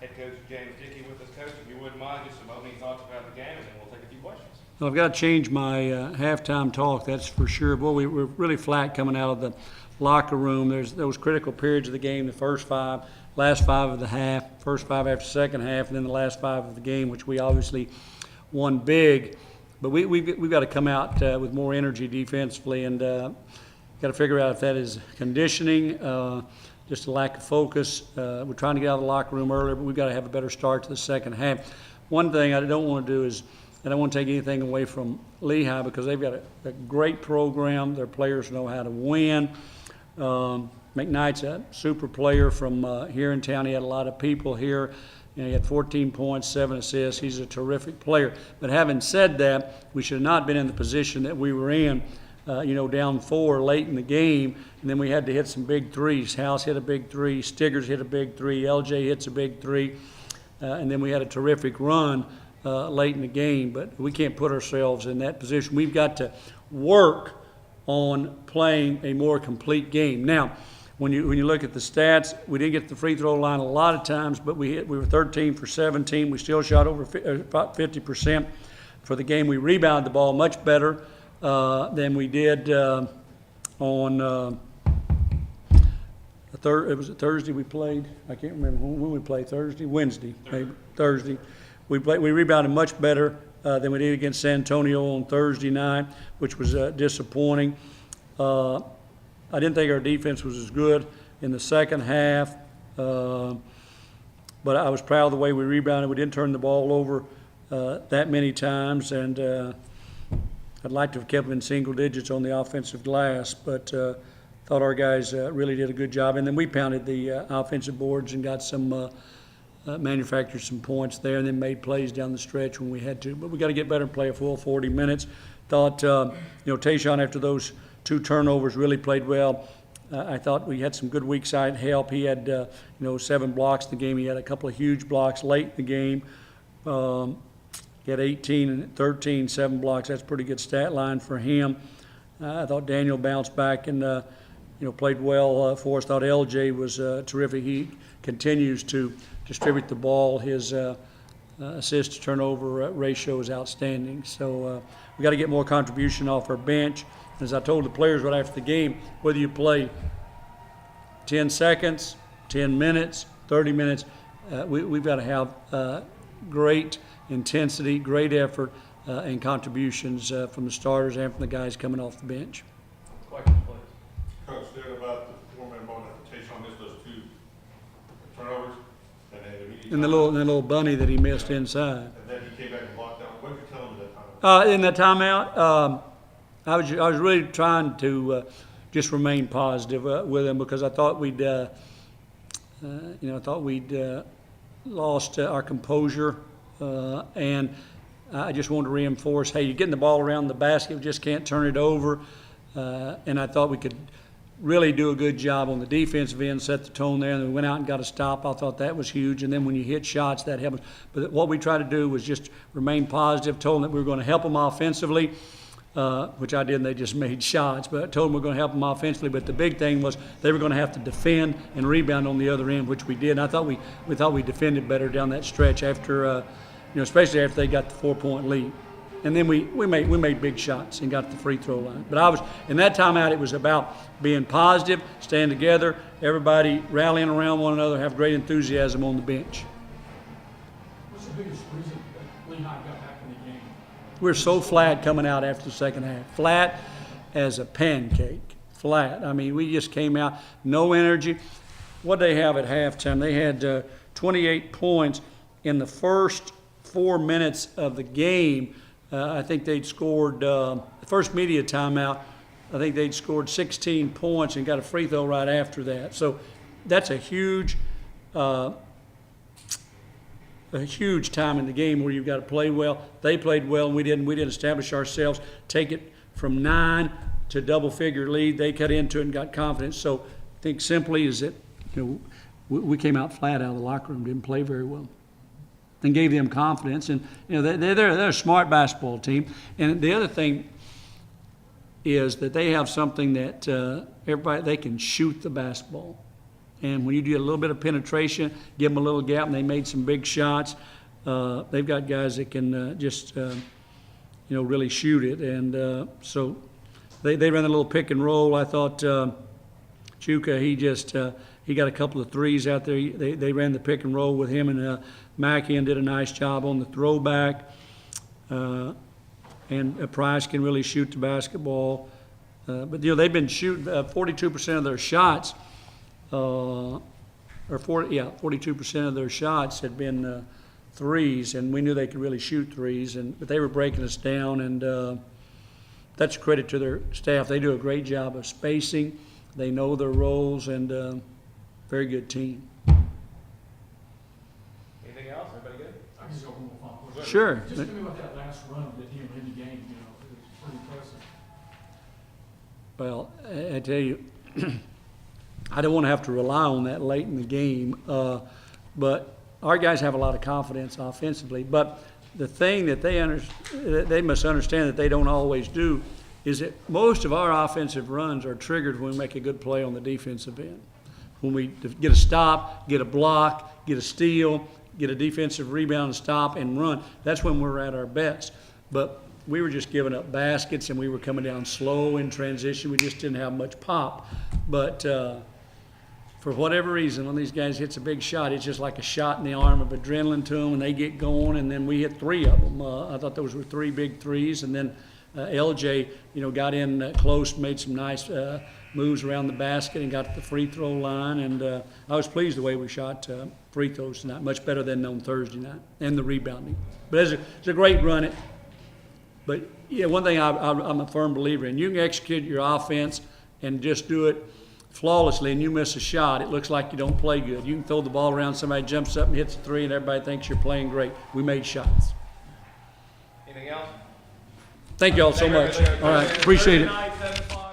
Head Coach James Dickey with us. Coach, if you wouldn't mind, just some opening thoughts about the game, and then we'll take a few questions. Well, I've got to change my halftime talk, that's for sure. Boy, we were really flat coming out of the locker room. There's those critical periods of the game, the first five, last five of the half, first five after second half, and then the last five of the game, which we obviously won big. But we've got to come out with more energy defensively, and got to figure out if that is conditioning, just a lack of focus. We're trying to get out of the locker room earlier, but we've got to have a better start to the second half. One thing I don't want to do is, I don't want to take anything away from Lehigh, because they've got a great program. Their players know how to win. McKnight's a super player from here in town. He had a lot of people here. You know, he had 14 points, 7 assists. He's a terrific player. But having said that, we should have not been in the position that we were in, down 4 late in the game, and then we had to hit some big threes. House hit a big three. Stiggers hit a big three. LJ hits a big three. And then we had a terrific run late in the game. But we can't put ourselves in that position. We've got to work on playing a more complete game. Now, when you look at the stats, we didn't get to the free throw line a lot of times, but we were 13 for 17. We still shot over about 50% for the game. We rebounded the ball much better than we did on it was a Thursday we played. I can't remember when we played. Wednesday, maybe Thursday. We rebounded much better than we did against San Antonio on Thursday night, which was disappointing. I didn't think our defense was as good in the second half, but I was proud of the way we rebounded. We didn't turn the ball over that many times, and I'd like to have kept them in single digits on the offensive glass, but thought our guys really did a good job. And then we pounded the offensive boards and got some manufactured some points there, and then made plays down the stretch when we had to. But we got to get better and play a full 40 minutes. Thought, Tayshawn, after those 2 turnovers, really played well. I thought we had some good weak side help. He had, 7 blocks in the game. He had a couple of huge blocks late in the game. He had 18 and 13, 7 blocks. That's a pretty good stat line for him. I thought Daniel bounced back and, played well for us. Thought LJ was terrific. He continues to distribute the ball. His assist to turnover ratio is outstanding. So we got to get more contribution off our bench. As I told the players right after the game, whether you play 10 seconds, 10 minutes, 30 minutes, we've got to have great intensity, great effort, and contributions from the starters and from the guys coming off the bench. Questions, please. Coach, there about the 4-man ball that Tayshawn missed those 2 turnovers, And the little bunny that he missed inside. And then he came back and blocked out. What did you tell him at that time? In that timeout, I was really trying to just remain positive with him, because I thought we'd lost our composure, and I just wanted to reinforce, hey, you're getting the ball around the basket, we just can't turn it over, and I thought we could really do a good job on the defensive end, set the tone there, and then we went out and got a stop. I thought that was huge, and then when you hit shots, that helps. But what we tried to do was just remain positive, told them that we were going to help them offensively, which I did, and they just made shots. But I told them we were going to help them offensively. But the big thing was they were going to have to defend and rebound on the other end, which we did. And I thought we defended better down that stretch after, especially after they got the 4-point lead. And then we made big shots and got to the free throw line. But in that timeout, it was about being positive, staying together, everybody rallying around one another, have great enthusiasm on the bench. What's the biggest reason that Lehigh got back in the game? We're so flat coming out after the second half. Flat as a pancake. Flat. I mean, we just came out, no energy. What they have at halftime, they had 28 points in the first 4 minutes of the game. I think they'd scored, the first media timeout, I think they'd scored 16 points and got a free throw right after that. So that's a huge time in the game where you've got to play well. They played well, and we didn't establish ourselves, take it from 9 to double-figure lead. They cut into it and got confidence. So I think simply is that we came out flat out of the locker room, didn't play very well, and gave them confidence. And they're a smart basketball team. And the other thing is that they have something that everybody, they can shoot the basketball. And when you do a little bit of penetration, give them a little gap, and they made some big shots. They've got guys that can really shoot it. And so they ran a little pick and roll. I thought Chuka, he got a couple of threes out there. They ran the pick and roll with him and Mackey and did a nice job on the throwback. And Price can really shoot the basketball. But they've been shooting 42% of their shots. 42% of their shots had been threes, and we knew they could really shoot threes. But they were breaking us down, and that's a credit to their staff. They do a great job of spacing. They know their roles, and very good team. Anything else? Everybody good? I can just go one more final question. Sure. Just tell me about that last run that he in the game, it was pretty impressive. Well, I tell you, I don't want to have to rely on that late in the game, but our guys have a lot of confidence offensively. But the thing that they must understand that they don't always do is that most of our offensive runs are triggered when we make a good play on the defensive end. When we get a stop, get a block, get a steal, get a defensive rebound, stop, and run, that's when we're at our best. But we were just giving up baskets, and we were coming down slow in transition. We just didn't have much pop. But for whatever reason, when these guys hits a big shot, it's just like a shot in the arm of adrenaline to them, and they get going, and then we hit three of them. I thought those were three big threes, and then LJ, got in close, made some nice moves around the basket and got to the free throw line, and I was pleased the way we shot free throws tonight, much better than on Thursday night, and the rebounding. But it's a great run. But one thing I'm a firm believer in, you can execute your offense and just do it flawlessly, and you miss a shot, it looks like you don't play good. You can throw the ball around, somebody jumps up and hits a three, and everybody thinks you're playing great. We made shots. Anything else? Thank you all so much. All right, appreciate it. Thursday night, 7 o'clock.